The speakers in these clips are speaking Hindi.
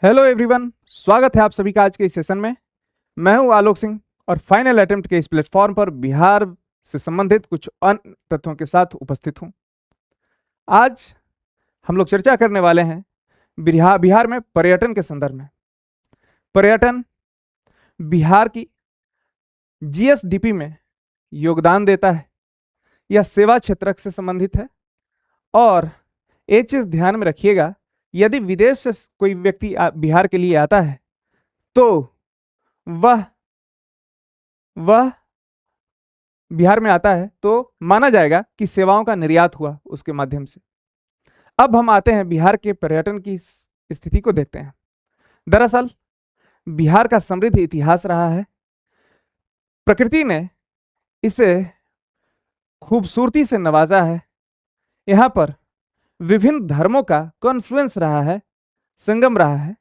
हेलो एवरीवन, स्वागत है आप सभी का आज के इस सेशन में। मैं हूं आलोक सिंह और फाइनल अटेम्प्ट के इस प्लेटफॉर्म पर बिहार से संबंधित कुछ अन्य तथ्यों के साथ उपस्थित हूं। आज हम लोग चर्चा करने वाले हैं बिहार में पर्यटन के संदर्भ में। पर्यटन बिहार की जीएसडीपी में योगदान देता है। यह सेवा क्षेत्र से संबंधित है और एक चीज ध्यान में रखिएगा, यदि विदेश से कोई व्यक्ति बिहार के लिए आता है तो वह वह बिहार में आता है तो माना जाएगा कि सेवाओं का निर्यात हुआ उसके माध्यम से। अब हम आते हैं बिहार के पर्यटन की स्थिति को देखते हैं। दरअसल बिहार का समृद्ध इतिहास रहा है। प्रकृति ने इसे खूबसूरती से नवाजा है। यहाँ पर विभिन्न धर्मों का कॉन्फ्लुएंस रहा है, संगम रहा है।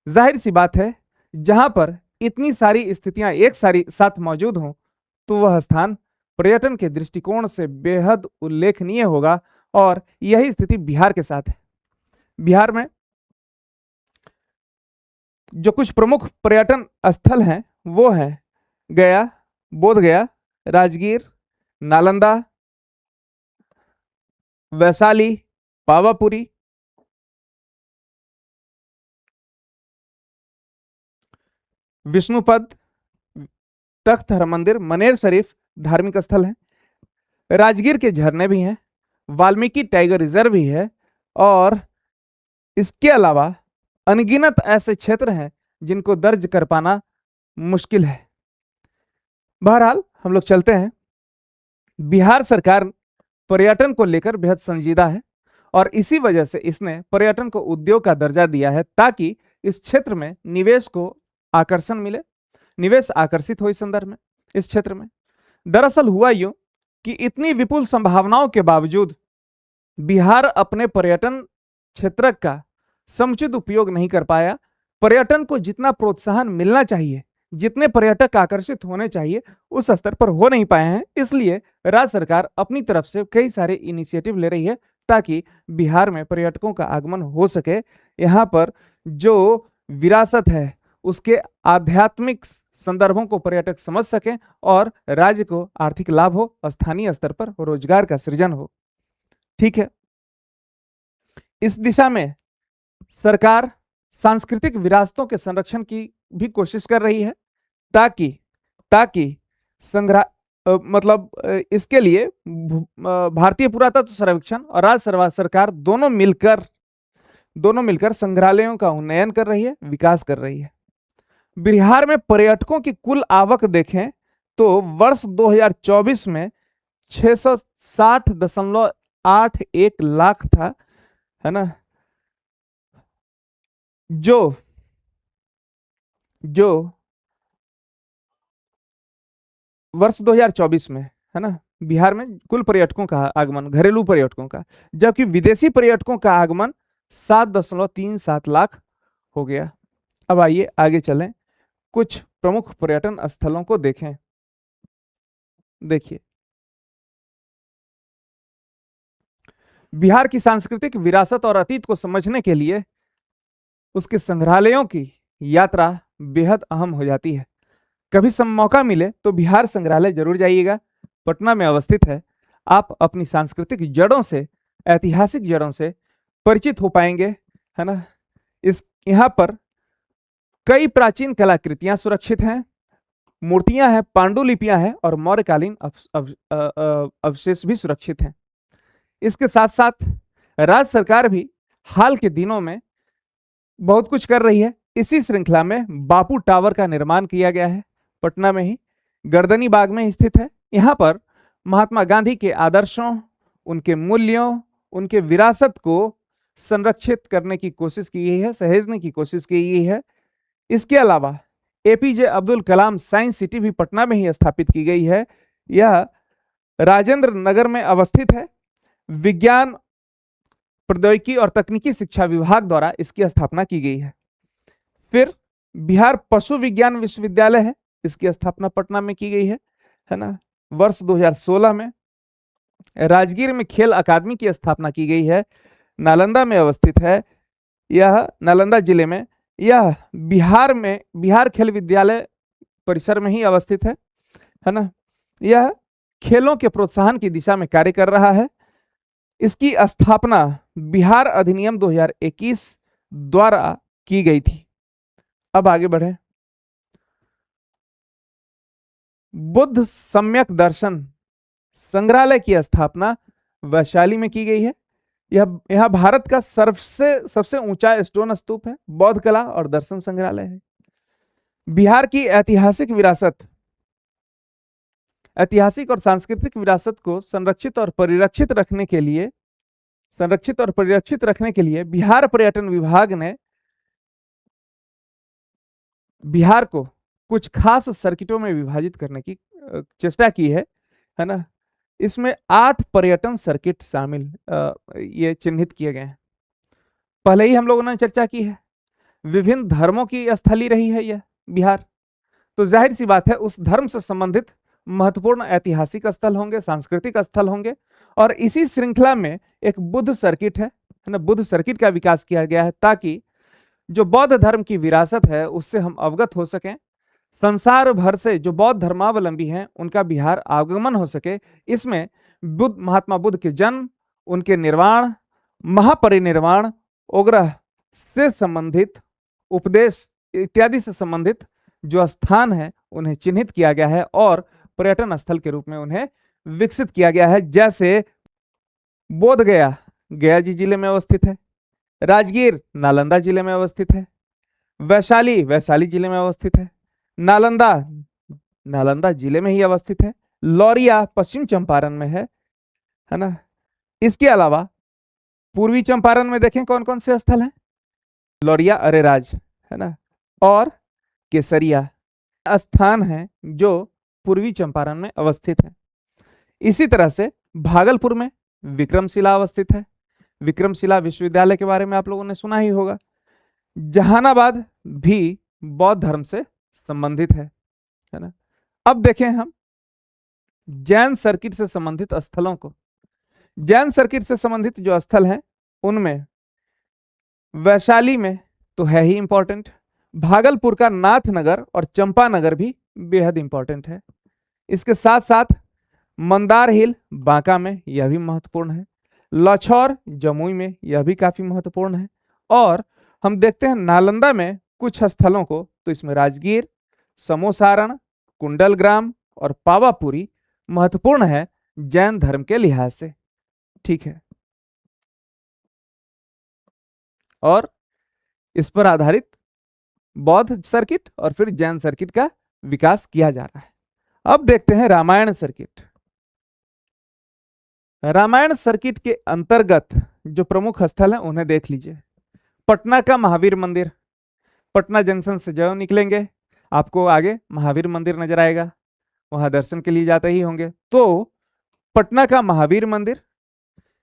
जाहिर सी बात है, जहां पर इतनी सारी स्थितियां एक सारी साथ मौजूद हों तो वह स्थान पर्यटन के दृष्टिकोण से बेहद उल्लेखनीय होगा और यही स्थिति बिहार के साथ है। बिहार में जो कुछ प्रमुख पर्यटन स्थल हैं वो है गया, बोध गया, राजगीर, नालंदा, वैशाली, पावापुरी, विष्णुपद, तख्त हरमंदिर, मनेर शरीफ धार्मिक स्थल है। राजगीर के झरने भी हैं, वाल्मीकि टाइगर रिजर्व भी है और इसके अलावा अनगिनत ऐसे क्षेत्र हैं जिनको दर्ज कर पाना मुश्किल है। बहरहाल हम लोग चलते हैं। बिहार सरकार पर्यटन को लेकर बेहद संजीदा है और इसी वजह से इसने पर्यटन को उद्योग का दर्जा दिया है ताकि इस क्षेत्र में निवेश को आकर्षण मिले, निवेश आकर्षित हो इस संदर्भ में, इस क्षेत्र में। दरअसल हुआ यूं कि इतनी विपुल संभावनाओं के बावजूद बिहार अपने पर्यटन क्षेत्र का समुचित उपयोग नहीं कर पाया। पर्यटन को जितना प्रोत्साहन मिलना चाहिए, जितने पर्यटक आकर्षित होने चाहिए, उस स्तर पर हो नहीं पाए हैं। इसलिए राज्य सरकार अपनी तरफ से कई सारे इनिशिएटिव ले रही है ताकि बिहार में पर्यटकों का आगमन हो सके। यहाँ पर जो विरासत है उसके आध्यात्मिक संदर्भों को पर्यटक समझ सकें और राज्य को आर्थिक लाभ हो, स्थानीय स्तर पर रोजगार का सृजन हो। ठीक है, इस दिशा में सरकार सांस्कृतिक विरासतों के संरक्षण की भी कोशिश कर रही है ताकि ताकि संग्रह इसके लिए भारतीय पुरातत्व सर्वेक्षण और राज्य सरकार दोनों मिलकर संग्रहालयों का उन्नयन कर रही है, विकास कर रही है। बिहार में पर्यटकों की कुल आवक देखें तो वर्ष 2024 में 660.81 लाख था, है ना, जो वर्ष 2024 में, है ना, बिहार में कुल पर्यटकों का आगमन, घरेलू पर्यटकों का, जबकि विदेशी पर्यटकों का आगमन 7.37 लाख हो गया। अब आइए आगे चलें, कुछ प्रमुख पर्यटन स्थलों को देखें। देखिए, बिहार की सांस्कृतिक विरासत और अतीत को समझने के लिए उसके संग्रहालयों की यात्रा बेहद अहम हो जाती है। कभी मौका मिले तो बिहार संग्रहालय जरूर जाइएगा, पटना में अवस्थित है। आप अपनी सांस्कृतिक जड़ों से, ऐतिहासिक जड़ों से परिचित हो पाएंगे, है ना। इस यहाँ पर कई प्राचीन कलाकृतियां सुरक्षित हैं, मूर्तियां हैं, पांडुलिपियां हैं और मौर्यकालीन अवशेष भी सुरक्षित हैं। इसके साथ साथ राज्य सरकार भी हाल के दिनों में बहुत कुछ कर रही है। इसी श्रृंखला में बापू टावर का निर्माण किया गया है, पटना में ही, गर्दनी बाग में स्थित है। यहाँ पर महात्मा गांधी के आदर्शों, उनके मूल्यों, उनके विरासत को संरक्षित करने की कोशिश की गई है, सहेजने की कोशिश की गई है। इसके अलावा APJ Abdul Kalam science city भी पटना में ही स्थापित की गई है। यह राजेंद्र नगर में अवस्थित है। विज्ञान, प्रौद्योगिकी और तकनीकी शिक्षा विभाग द्वारा इसकी स्थापना की गई है। फिर बिहार पशु विज्ञान विश्वविद्यालय है, इसकी स्थापना पटना में की गई है ना। वर्ष 2016 में राजगीर में खेल अकादमी की स्थापना की गई है, नालंदा में अवस्थित है। यह नालंदा जिले में यह बिहार खेल विद्यालय परिसर में ही अवस्थित है ना। यह खेलों के प्रोत्साहन की दिशा में कार्य कर रहा है। इसकी स्थापना बिहार अधिनियम 2021 द्वारा की गई थी। अब आगे बढ़े। बुद्ध सम्यक दर्शन संग्रहालय की स्थापना वैशाली में की गई है। यह भारत का सबसे ऊंचा स्टोन स्तूप है, बौद्ध कला और दर्शन संग्रहालय है। बिहार की ऐतिहासिक और सांस्कृतिक विरासत को संरक्षित और परिरक्षित रखने के लिए बिहार पर्यटन विभाग ने बिहार को कुछ खास सर्किटों में विभाजित करने की चेष्टा की है ना। इसमें 8 पर्यटन सर्किट शामिल ये चिन्हित किए गए हैं। पहले ही हम लोगों ने चर्चा की है, विभिन्न धर्मों की स्थली रही है यह बिहार, तो जाहिर सी बात है उस धर्म से संबंधित महत्वपूर्ण ऐतिहासिक स्थल होंगे, सांस्कृतिक स्थल होंगे। और इसी श्रृंखला में एक बुद्ध सर्किट है ना, बुद्ध सर्किट का विकास किया गया है ताकि जो बौद्ध धर्म की विरासत है उससे हम अवगत हो सकें, संसार भर से जो बौद्ध धर्मावलंबी हैं उनका बिहार आगमन हो सके। इसमें महात्मा बुद्ध के जन्म, उनके निर्वाण, महापरिनिर्वाण, उग्रह से संबंधित उपदेश इत्यादि से संबंधित जो स्थान है उन्हें चिन्हित किया गया है और पर्यटन स्थल के रूप में उन्हें विकसित किया गया है। जैसे बोध गया गया जी जिले में अवस्थित है, राजगीर नालंदा जिले में अवस्थित है, वैशाली वैशाली जिले में अवस्थित है, नालंदा नालंदा जिले में ही अवस्थित है, लौरिया पश्चिम चंपारण में है ना। इसके अलावा पूर्वी चंपारण में देखें कौन कौन से स्थल हैं, लौरिया अरेराज है ना, और केसरिया स्थान है जो पूर्वी चंपारण में अवस्थित है। इसी तरह से भागलपुर में विक्रमशिला अवस्थित है। विक्रमशिला विश्वविद्यालय के बारे में आप लोगों ने सुना ही होगा। जहानाबाद भी बौद्ध धर्म से संबंधित है ना। अब देखें हम जैन सर्किट से संबंधित स्थलों को। जैन सर्किट से संबंधित जो स्थल हैं उनमें वैशाली में तो है ही इंपॉर्टेंट, भागलपुर का नाथनगर और चंपानगर भी बेहद इंपॉर्टेंट है। इसके साथ साथ मंदार हिल बांका में यह भी महत्वपूर्ण है, लछौर जमुई में यह भी काफी महत्वपूर्ण है। और हम देखते हैं नालंदा में कुछ स्थलों को, तो इसमें राजगीर, समोसारण, कुंडलग्राम और पावापुरी महत्वपूर्ण है जैन धर्म के लिहाज से। ठीक है, और इस पर आधारित बौद्ध सर्किट और फिर जैन सर्किट का विकास किया जा रहा है। अब देखते हैं रामायण सर्किट। रामायण सर्किट के अंतर्गत जो प्रमुख स्थल हैं उन्हें देख लीजिए। पटना का महावीर मंदिर, पटना जंक्शन से जो निकलेंगे आपको आगे महावीर मंदिर नजर आएगा, वहां दर्शन के लिए जाते ही होंगे। तो पटना का महावीर मंदिर,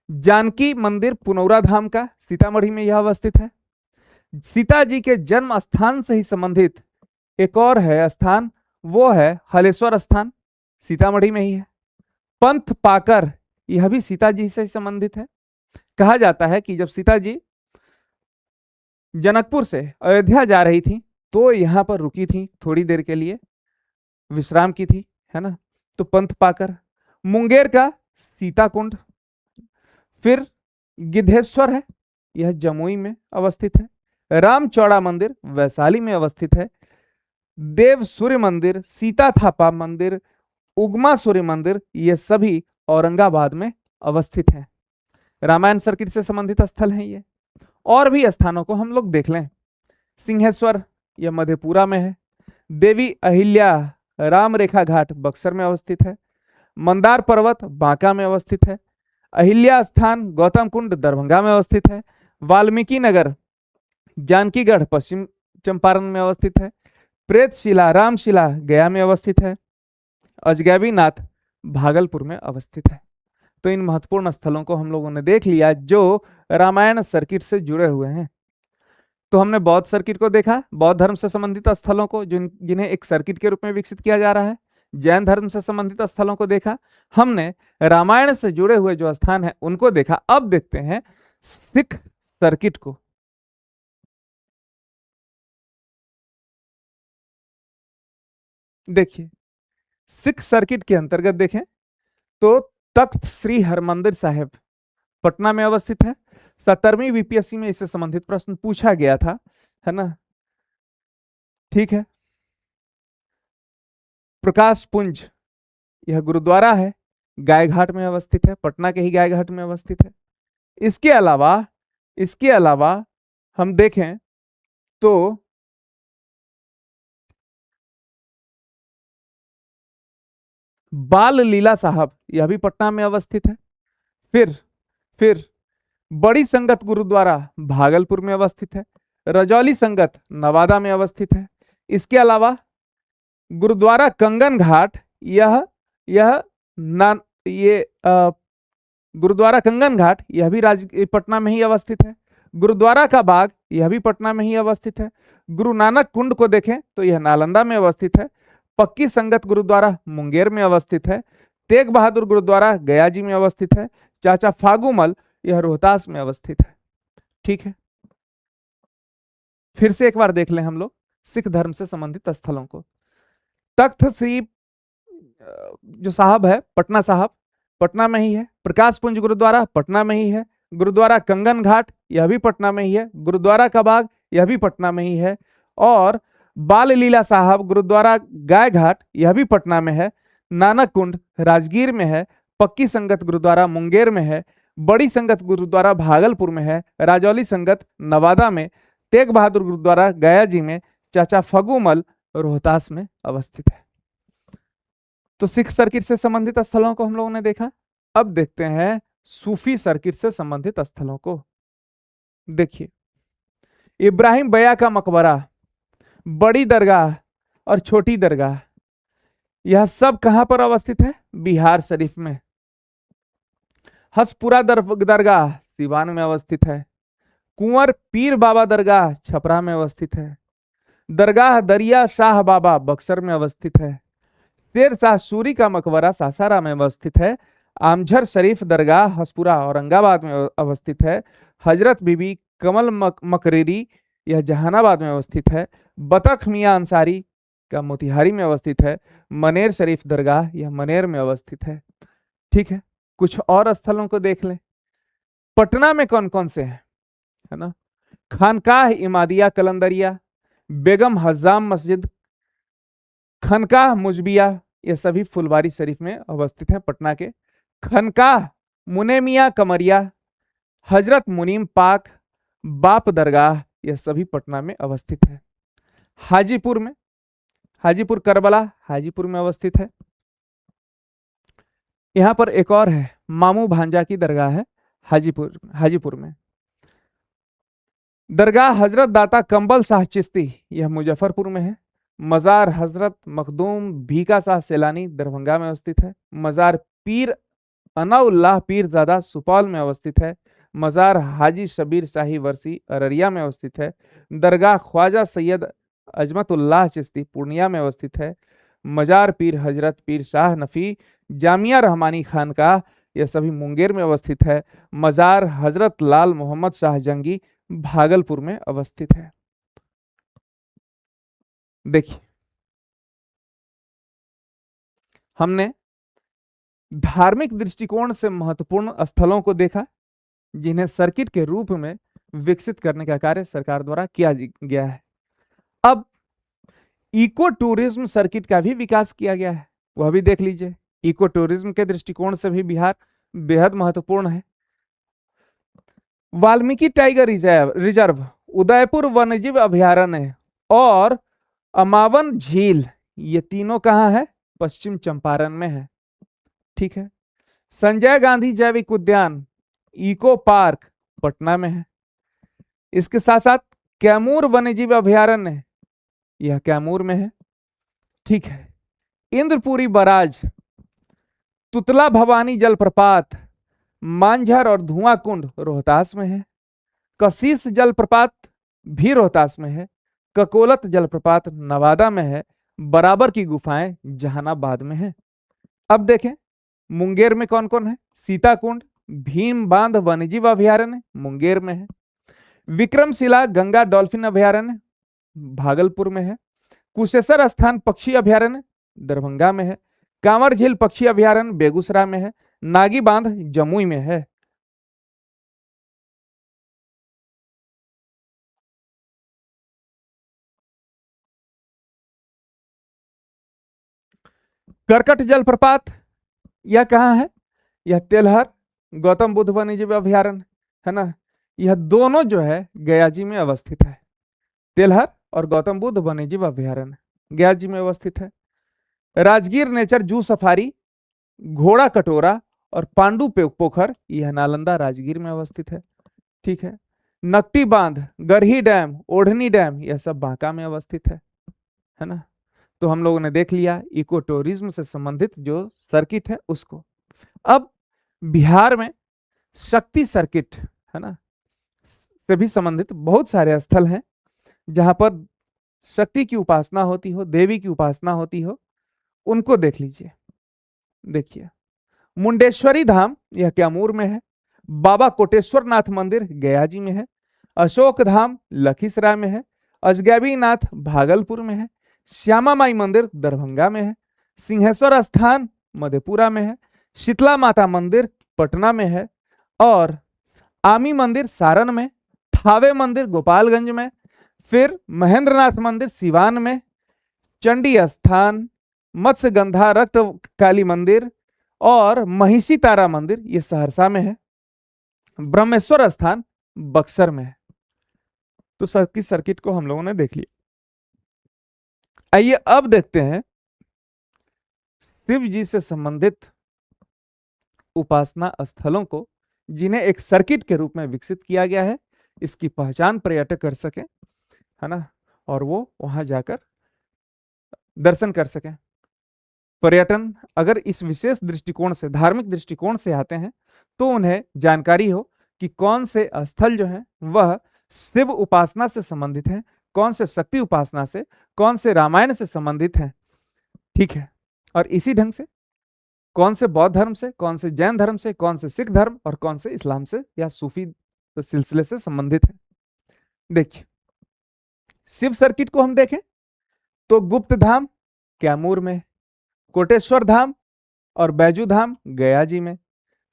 जानकी मंदिर पुनौरा धाम का सीतामढ़ी में यह अवस्थित है। सीता जी के जन्म स्थान से ही संबंधित एक और है स्थान, वो है हलेश्वर स्थान, सीतामढ़ी में ही है। पंथ पाकर यह भी सीता जी से संबंधित है। कहा जाता है कि जब सीता जी जनकपुर से अयोध्या जा रही थी तो यहां पर रुकी थी, थोड़ी देर के लिए विश्राम की थी, है ना। तो पंथ पाकर, मुंगेर का सीता कुंड, फिर गिद्धेश्वर है, यह जमुई में अवस्थित है। राम चौड़ा मंदिर वैशाली में अवस्थित है। देव सूर्य मंदिर, सीता थापा मंदिर, उगमा सूर्य मंदिर, ये सभी औरंगाबाद में अवस्थित है। रामायण सर्किट से संबंधित स्थल हैं ये। और भी स्थानों को हम लोग देख लें। सिंहेश्वर यह मधेपुरा में है। देवी अहिल्या राम रेखा घाट बक्सर में अवस्थित है। मंदार पर्वत बांका में अवस्थित है। अहिल्या स्थान गौतम कुंड दरभंगा में अवस्थित है। वाल्मीकि नगर जानकीगढ़ पश्चिम चंपारण में अवस्थित है। प्रेतशिला रामशिला गया में अवस्थित है। अजगैबी नाथ भागलपुर में अवस्थित है। तो इन महत्वपूर्ण स्थलों को हम लोगों ने देख लिया जो रामायण सर्किट से जुड़े हुए हैं। तो हमने बौद्ध सर्किट को देखा, बौद्ध धर्म से संबंधित स्थलों को जिन्हें एक सर्किट के रूप में विकसित किया जा रहा है। जैन धर्म से संबंधित स्थलों को देखा हमने, रामायण से जुड़े हुए जो स्थान है उनको देखा। अब देखते हैं सिख सर्किट को। देखिए, सिख सर्किट के अंतर्गत देखें तो तख्त श्री हरमंदिर साहिब पटना में अवस्थित है। 17वीं बीपीएससी में इससे संबंधित प्रश्न पूछा गया था, है ना। ठीक है। प्रकाश पुंज यह गुरुद्वारा है, गायघाट में अवस्थित है, पटना के ही गायघाट में अवस्थित है। इसके अलावा हम देखें तो बाल लीला साहब यह भी पटना में अवस्थित है। फिर बड़ी संगत गुरुद्वारा भागलपुर में अवस्थित है। रजौली संगत नवादा में अवस्थित है। इसके अलावा गुरुद्वारा कंगन घाट यह यह ना ये गुरुद्वारा कंगन घाट यह भी पटना में ही अवस्थित है। गुरुद्वारा का बाग यह भी पटना में ही अवस्थित है। गुरु नानक कुंड को देखें तो यह नालंदा में अवस्थित है। पक्की संगत गुरुद्वारा मुंगेर में अवस्थित है। तेग बहादुर गुरुद्वारा गया जी में अवस्थित है। चाचा फागुमल यह रोहतास में अवस्थित है। ठीक है, फिर से एक बार देख लें हम लोग सिख धर्म से संबंधित स्थलों को। तख्त श्री जो साहब है पटना साहब पटना में ही है। प्रकाश पुंज गुरुद्वारा पटना में ही है। गुरुद्वारा कंगन घाट यह भी पटना में ही है। गुरुद्वारा का बाग यह भी पटना में ही है। और बाल लीला साहब गुरुद्वारा गाय घाट यह भी पटना में है। नानक कुंड राजगीर में है। पक्की संगत गुरुद्वारा मुंगेर में है। बड़ी संगत गुरुद्वारा भागलपुर में है। राजौली संगत नवादा में। तेग बहादुर गुरुद्वारा गया जी में। चाचा फगुमल रोहतास में अवस्थित है। तो सिख सर्किट से संबंधित स्थलों को हम लोगों ने देखा। अब देखते हैं सूफी सर्किट से संबंधित स्थलों को। देखिए, इब्राहिम बया का मकबरा, बड़ी दरगाह और छोटी दरगाह यह सब कहां पर अवस्थित है? बिहार शरीफ में। हसपुरा दरगाह सिवान में अवस्थित है। कुंवर पीर बाबा दरगाह छपरा में अवस्थित है। दरगाह दरिया शाह बाबा बक्सर में अवस्थित है। शेर शाह सूरी का मकबरा सासाराम में अवस्थित है। आमझर शरीफ दरगाह हसपुरा औरंगाबाद में अवस्थित है। हजरत बीबी कमल मकरेरी यह जहानाबाद में अवस्थित है। बतख मियां अंसारी का मोतिहारी में अवस्थित है। मनेर शरीफ दरगाह यह मनेर में अवस्थित है। ठीक है, कुछ और स्थलों को देख लें। पटना में कौन कौन से हैं, है ना। खानकाह इमादिया कलंदरिया, बेगम हजाम मस्जिद, खनकाह मुजबिया ये सभी फुलवारी शरीफ में अवस्थित हैं पटना के। खनकाह मुनेमिया कमरिया, हजरत मुनीम पाक, बाप दरगाह यह सभी पटना में अवस्थित है। हाजीपुर करबला हाजीपुर में अवस्थित है। यहां पर एक और है, मामू भांजा की दरगाह है हाजीपुर में। दरगाह हजरत दाता कंबल शाह चिश्ती यह मुजफ्फरपुर में है। मजार हजरत मखदूम भीका शाह सैलानी दरभंगा में अवस्थित है। मजार पीर अनाउल्लाह पीरजादा सुपौल में अवस्थित है। मजार हाजी शबीर शाही वर्सी अररिया में अवस्थित है। दरगाह ख्वाजा सैयद अजमतुल्लाह चिश्ती पूर्णिया में अवस्थित है। मजार पीर हजरत पीर शाह नफी जामिया रहमानी खानकाह यह सभी मुंगेर में अवस्थित है। मजार हजरत लाल मोहम्मद शाह जंगी भागलपुर में अवस्थित है। देखिए, हमने धार्मिक दृष्टिकोण से महत्वपूर्ण स्थलों को देखा जिन्हें सर्किट के रूप में विकसित करने का कार्य सरकार द्वारा किया गया है। अब इको टूरिज्म सर्किट का भी विकास किया गया है, वह भी देख लीजिए। इको टूरिज्म के दृष्टिकोण से भी बिहार बेहद महत्वपूर्ण है। वाल्मीकि टाइगर रिजर्व, उदयपुर वन्यजीव अभयारण्य और अमावन झील ये तीनों कहां है? पश्चिम चंपारण में है। ठीक है। संजय गांधी जैविक उद्यान इको पार्क पटना में है। इसके साथ साथ कैमूर वन्यजीव अभयारण्य यह कैमूर में है। ठीक है। इंद्रपुरी बराज, तुतला भवानी जलप्रपात, मांझर और धुआं कुंड रोहतास में है। कशीस जलप्रपात भी रोहतास में है। ककोलत जलप्रपात नवादा में है। बराबर की गुफाएं जहानाबाद में है। अब देखें मुंगेर में कौन कौन है। सीता कुंड भीम बांध वन्यजीव अभयारण्य मुंगेर में है। विक्रमशिला गंगा डॉल्फिन अभयारण्य भागलपुर में है। कुशेश्वर स्थान पक्षी अभयारण्य दरभंगा में है। कांवर झील पक्षी अभयारण्य बेगूसराय में है। नागी बांध जमुई में है। करकट जलप्रपात यह कहाँ है? यह तेलहर गौतम बुद्ध वन्यजीव अभयारण्य है ना। यह दोनों जो है गया जी में अवस्थित है। तेलहर और गौतम बुद्ध वन्यजीव अभयारण्य गया जी में अवस्थित है। राजगीर नेचर जू सफारी, घोड़ा कटोरा और पांडु पोखर यह नालंदा राजगीर में अवस्थित है। ठीक है। नकटी बांध, गरही डैम, ओढ़नी डैम यह सब बांका में अवस्थित है ना। तो हम लोगों ने देख लिया इको टूरिज्म से संबंधित जो सर्किट है उसको। अब बिहार में शक्ति सर्किट है ना से भी संबंधित बहुत सारे स्थल हैं जहां पर शक्ति की उपासना होती हो, देवी की उपासना होती हो, उनको देख लीजिए। देखिए, मुंडेश्वरी धाम यह कैमूर में है। बाबा कोटेश्वर नाथ मंदिर गया जी में है। अशोक धाम लखीसराय में है। अजगैबी नाथ भागलपुर में है। श्यामा माई मंदिर दरभंगा में है। सिंहेश्वर स्थान मधेपुरा में है। शीतला माता मंदिर पटना में है। और आमी मंदिर सारण में। थावे मंदिर गोपालगंज में। फिर महेंद्रनाथ मंदिर सिवान में। चंडी स्थान, मत्स्यगंधा रक्त काली मंदिर और महिषी तारा मंदिर ये सहरसा में है। ब्रह्मेश्वर स्थान बक्सर में है। तो सर्किट को हम लोगों ने देख लिया। आइए अब देखते हैं शिव जी से संबंधित उपासना स्थलों को जिन्हें एक सर्किट के रूप में विकसित किया गया है। इसकी पहचान पर्यटक कर सके है ना, और वो वहां जाकर दर्शन कर सके। पर्यटन अगर इस विशेष दृष्टिकोण से, धार्मिक दृष्टिकोण से आते हैं तो उन्हें जानकारी हो कि कौन से स्थल जो है वह शिव उपासना से संबंधित है, कौन से शक्ति उपासना से, कौन से रामायण से संबंधित है। ठीक है। और इसी ढंग से कौन से बौद्ध धर्म से, कौन से जैन धर्म से, कौन से सिख धर्म और कौन से इस्लाम से या सूफी सिलसिले से संबंधित है। देखिए, शिव सर्किट को हम देखें तो गुप्त धाम कैमूर में, कोटेश्वर धाम और बैजू धाम गया जी में,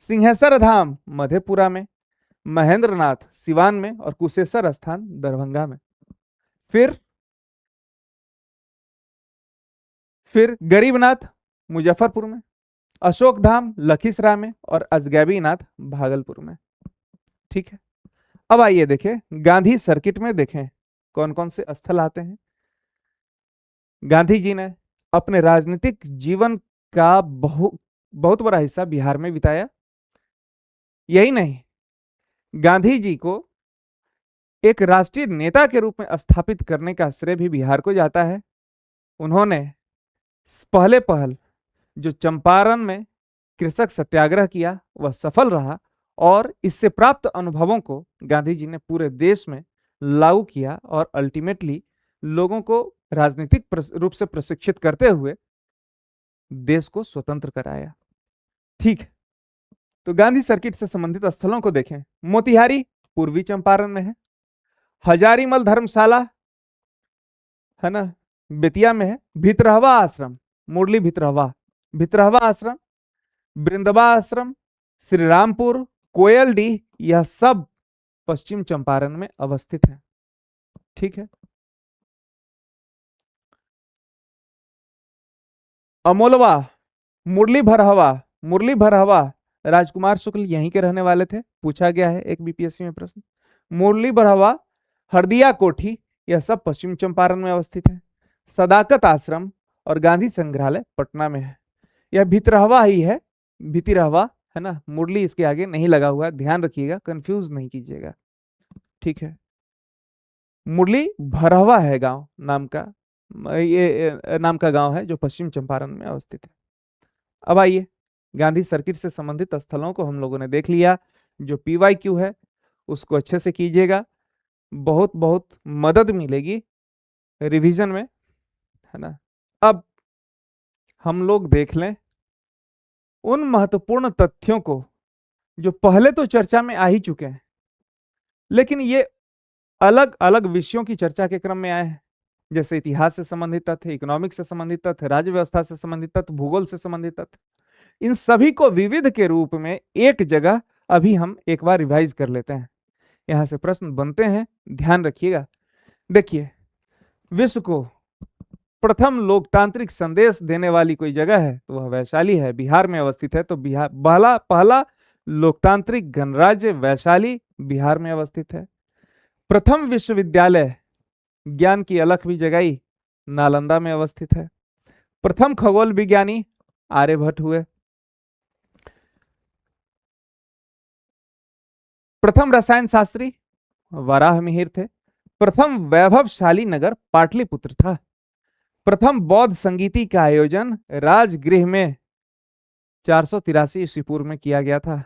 सिंहेश्वर धाम मधेपुरा में, महेंद्रनाथ सिवान में और कुशेश्वर स्थान दरभंगा में। फिर गरीबनाथ मुजफ्फरपुर में, अशोक धाम लखीसराय में और अजगैबी नाथ भागलपुर में। ठीक है। अब आइए देखें गांधी सर्किट में, देखें कौन कौन से स्थल आते हैं। गांधी जी ने अपने राजनीतिक जीवन का बहुत बड़ा हिस्सा बिहार में बिताया। यही नहीं, गांधी जी को एक राष्ट्रीय नेता के रूप में स्थापित करने का श्रेय भी बिहार को जाता है। उन्होंने पहले पहल जो चंपारण में कृषक सत्याग्रह किया वह सफल रहा और इससे प्राप्त अनुभवों को गांधी जी ने पूरे देश में लागू किया और अल्टीमेटली लोगों को राजनीतिक रूप से प्रशिक्षित करते हुए देश को स्वतंत्र कराया। ठीक है। तो गांधी सर्किट से संबंधित स्थलों को देखें। मोतिहारी पूर्वी चंपारण में है। हजारीमल धर्मशाला है ना बेतिया में है। भितरहवा आश्रम, मुरली भितरहवा आश्रम, वृंदवा आश्रम, श्री रामपुर, कोयलडीह यह सब पश्चिम चंपारण में अवस्थित है। ठीक है। अमोलवा, मुरली भरहवा राजकुमार शुक्ल यहीं के रहने वाले थे, पूछा गया है एक बीपीएससी में प्रश्न। मुरली भरहवा, हरदिया कोठी यह सब पश्चिम चंपारण में अवस्थित है। सदाकत आश्रम और गांधी संग्रहालय पटना में है। यह भितरहवा ही है, भितिरहवा है ना, मुरली इसके आगे नहीं लगा हुआ है, ध्यान रखिएगा, कंफ्यूज नहीं कीजिएगा। ठीक है। मुरली भरहवा है गांव नाम का, ये नाम का गांव है जो पश्चिम चंपारण में अवस्थित है। अब आइए गांधी सर्किट से संबंधित स्थलों को हम लोगों ने देख लिया। जो PYQ है उसको अच्छे से कीजिएगा, बहुत बहुत मदद मिलेगी रिवीजन में, है ना। अब हम लोग देख लें उन महत्वपूर्ण तथ्यों को जो पहले तो चर्चा में आ ही चुके हैं, लेकिन ये अलग अलग विषयों की चर्चा के क्रम में आए हैं। जैसे इतिहास से संबंधित तथ्य, इकोनॉमिक्स से संबंधित तथ्य, राज्य व्यवस्था से संबंधित तथ्य, भूगोल से संबंधित तथ्य, इन सभी को विविध के रूप में एक जगह अभी हम एक बार रिवाइज कर लेते हैं। यहां से प्रश्न बनते हैं, ध्यान रखिएगा। देखिए, विश्व को प्रथम लोकतांत्रिक संदेश देने वाली कोई जगह है तो वह वैशाली है, बिहार में अवस्थित है। तो बिहार पहला पहला लोकतांत्रिक गणराज्य वैशाली बिहार में अवस्थित है। प्रथम विश्वविद्यालय ज्ञान की अलख भी जगाई, नालंदा में अवस्थित है। प्रथम खगोल विज्ञानी आर्यभट्ट हुए। प्रथम रसायन शास्त्री वराहमिहिर थे। प्रथम वैभवशाली नगर पाटलिपुत्र था। प्रथम बौद्ध संगीति का आयोजन राजगृह में 483 ईस्वी पूर्व में किया गया था।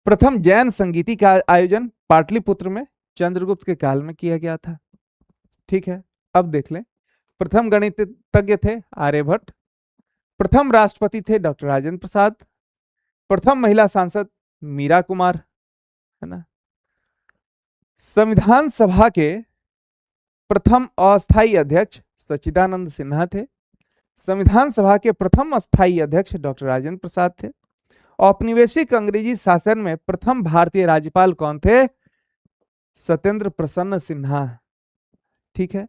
प्रथम जैन संगीति का आयोजन पाटलिपुत्र में चंद्रगुप्त के काल में किया गया था। ठीक है, अब देख लें। प्रथम गणितज्ञ थे आर्यभट्ट। प्रथम राष्ट्रपति थे डॉक्टर राजेंद्र प्रसाद। प्रथम महिला सांसद मीरा कुमार, है ना। संविधान सभा के प्रथम अस्थायी अध्यक्ष सच्चिदानंद सिन्हा थे। संविधान सभा के प्रथम अस्थायी अध्यक्ष डॉक्टर राजेंद्र प्रसाद थे। औपनिवेशिक अंग्रेजी शासन में प्रथम भारतीय राज्यपाल कौन थे? सत्येंद्र प्रसन्न सिन्हा। ठीक है।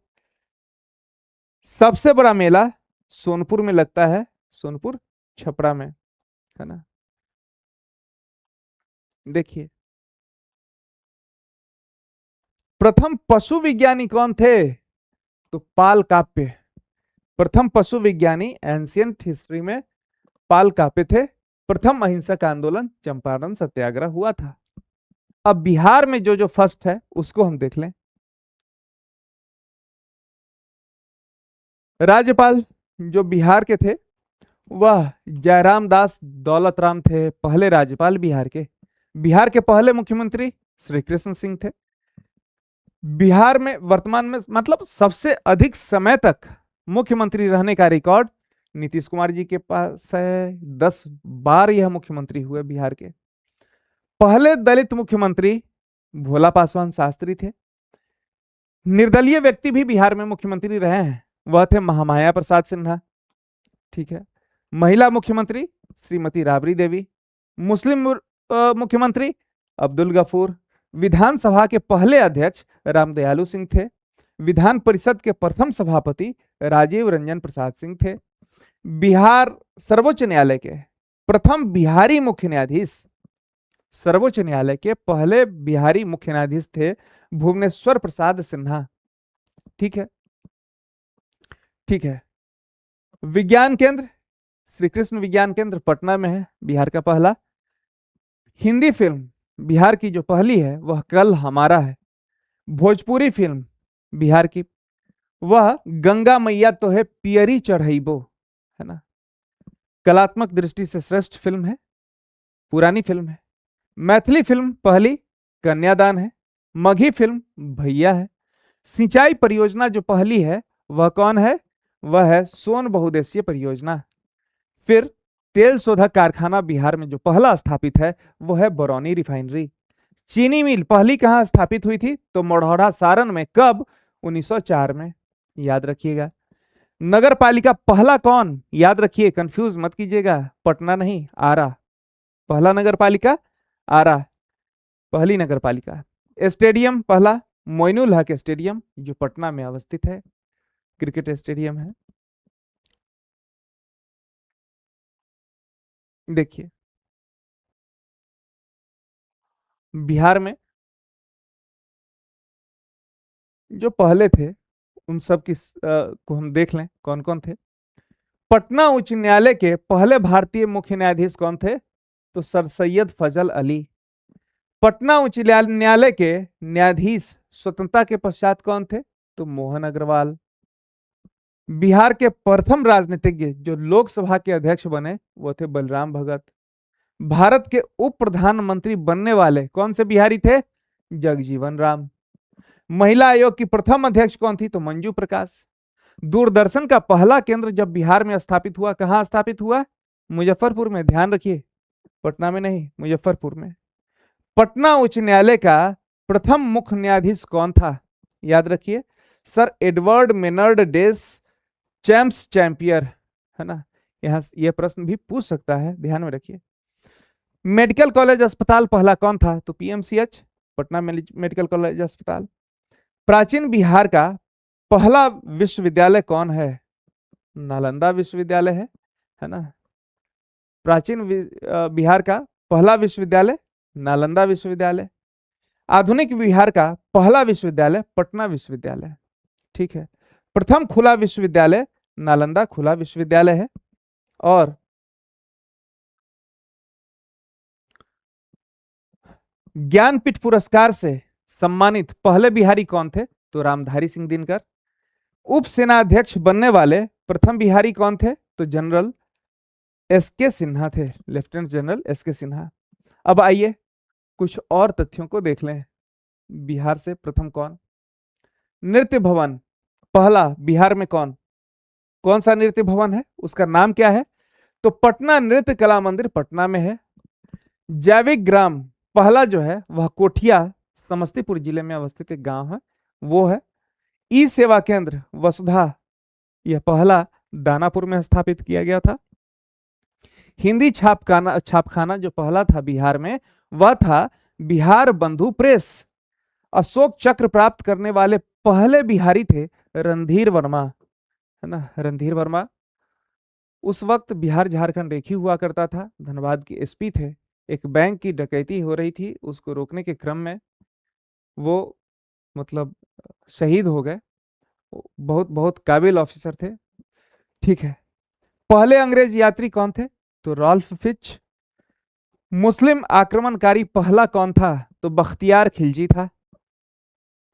सबसे बड़ा मेला सोनपुर में लगता है, सोनपुर छपरा में, है ना। देखिए, प्रथम पशु विज्ञानी कौन थे? तो पाल काप्य। प्रथम पशु विज्ञानी एंशियंट हिस्ट्री में पाल काप्य थे। प्रथम अहिंसक आंदोलन चंपारण सत्याग्रह हुआ था। अब बिहार में जो जो फर्स्ट है उसको हम देख लें। राज्यपाल जो बिहार के थे वह जयराम दास दौलत राम थे, पहले राज्यपाल बिहार के। बिहार के पहले मुख्यमंत्री श्री कृष्ण सिंह थे। बिहार में वर्तमान में मतलब सबसे अधिक समय तक मुख्यमंत्री रहने का रिकॉर्ड नीतीश कुमार जी के पास है। 10 बार यह मुख्यमंत्री हुए बिहार के। पहले दलित मुख्यमंत्री भोला पासवान शास्त्री थे। निर्दलीय व्यक्ति भी बिहार में मुख्यमंत्री रहे हैं, वह थे महामाया प्रसाद सिन्हा। ठीक है। महिला मुख्यमंत्री श्रीमती राबड़ी देवी। मुस्लिम मुख्यमंत्री अब्दुल गफूर। विधानसभा के पहले अध्यक्ष रामदयालु सिंह थे। विधान परिषद के प्रथम सभापति राजीव रंजन प्रसाद सिंह थे। बिहार सर्वोच्च न्यायालय के प्रथम बिहारी मुख्य न्यायाधीश, सर्वोच्च न्यायालय के पहले बिहारी मुख्य न्यायाधीश थे भुवनेश्वर प्रसाद सिन्हा। ठीक है, ठीक है। विज्ञान केंद्र श्री कृष्ण विज्ञान केंद्र पटना में है, बिहार का पहला। हिंदी फिल्म बिहार की जो पहली है वह कल हमारा है। भोजपुरी फिल्म बिहार की वह गंगा मैया तो है पियरी चढ़ाइबो, है ना। कलात्मक दृष्टि से श्रेष्ठ फिल्म है, पुरानी फिल्म है। मैथिली फिल्म पहली कन्यादान है। मगही फिल्म भैया है। सिंचाई परियोजना जो पहली है वह कौन है? वह है सोन बहुउद्देशीय परियोजना। फिर तेल शोधक कारखाना बिहार में जो पहला स्थापित है वह है बरौनी रिफाइनरी। चीनी मिल पहली कहां स्थापित हुई थी? तो मढ़ौरा सारण में। कब? 1904 में, याद रखिएगा। नगर पालिका पहला कौन? याद रखिए, कंफ्यूज मत कीजिएगा, पटना नहीं, आरा। पहला नगर पालिका आरा, पहली नगर पालिका। स्टेडियम पहला मोइनुल हक स्टेडियम जो पटना में अवस्थित है, क्रिकेट स्टेडियम है। देखिए, बिहार में जो पहले थे उन सब की को हम देख लें कौन कौन थे। पटना उच्च न्यायालय के पहले भारतीय मुख्य न्यायाधीश कौन थे? तो सर सैयद फजल अली। पटना उच्च न्यायालय के न्यायाधीश स्वतंत्रता के पश्चात कौन थे? तो मोहन अग्रवाल। बिहार के प्रथम राजनीतिज्ञ जो लोकसभा के अध्यक्ष बने वो थे बलराम भगत। भारत के उप प्रधानमंत्री बनने वाले कौन से बिहारी थे? जगजीवन राम। महिला आयोग की प्रथम अध्यक्ष कौन थी? तो मंजू प्रकाश। दूरदर्शन का पहला केंद्र जब बिहार में स्थापित हुआ, कहां स्थापित हुआ? मुजफ्फरपुर में, ध्यान रखिए, पटना में नहीं, मुजफ्फरपुर में। पटना उच्च न्यायालय का प्रथम मुख्य न्यायाधीश कौन था? याद रखिए, सर एडवर्ड मेनर्ड डेस चैम्प्स चैंपियर, है ना। यहां यह प्रश्न भी पूछ सकता है, ध्यान में रखिए। मेडिकल कॉलेज अस्पताल पहला कौन था? तो पीएमसीएच, पटना मेडिकल कॉलेज अस्पताल। प्राचीन बिहार का पहला विश्वविद्यालय कौन है? नालंदा विश्वविद्यालय है ना। प्राचीन बिहार का पहला विश्वविद्यालय नालंदा विश्वविद्यालय। आधुनिक बिहार का पहला विश्वविद्यालय पटना विश्वविद्यालय, ठीक है। प्रथम खुला विश्वविद्यालय नालंदा खुला विश्वविद्यालय है। और ज्ञानपीठ पुरस्कार से सम्मानित पहले बिहारी कौन थे? तो रामधारी सिंह दिनकर। उप सेनाध्यक्ष बनने वाले प्रथम बिहारी कौन थे? तो जनरल एसके सिन्हा थे, लेफ्टिनेंट जनरल एसके सिन्हा। अब आइए कुछ और तथ्यों को देख लें। बिहार से प्रथम कौन? नृत्य भवन पहला बिहार में कौन कौन सा नृत्य भवन है, उसका नाम क्या है? तो पटना नृत्य कला मंदिर पटना में है। जैविक ग्राम पहला जो है वह कोठिया समस्तीपुर जिले में अवस्थित एक गांव है, वो है। ई सेवा केंद्र वसुधा यह पहला दानापुर में स्थापित किया गया था। हिंदी छापखाना जो पहला था बिहार में वह था बिहार बंधु प्रेस। अशोक चक्र प्राप्त करने वाले पहले बिहारी थे रणधीर वर्मा, है ना। रणधीर वर्मा उस वक्त बिहार झारखंड एक ही हुआ करता था, धनबाद के एसपी थे। एक बैंक की डकैती हो रही थी, उसको रोकने के क्रम में वो मतलब शहीद हो गए। बहुत बहुत काबिल ऑफिसर थे, ठीक है। पहले अंग्रेज यात्री कौन थे? तो रॉल्फ फिच। मुस्लिम आक्रमणकारी पहला कौन था? तो बख्तियार खिलजी था।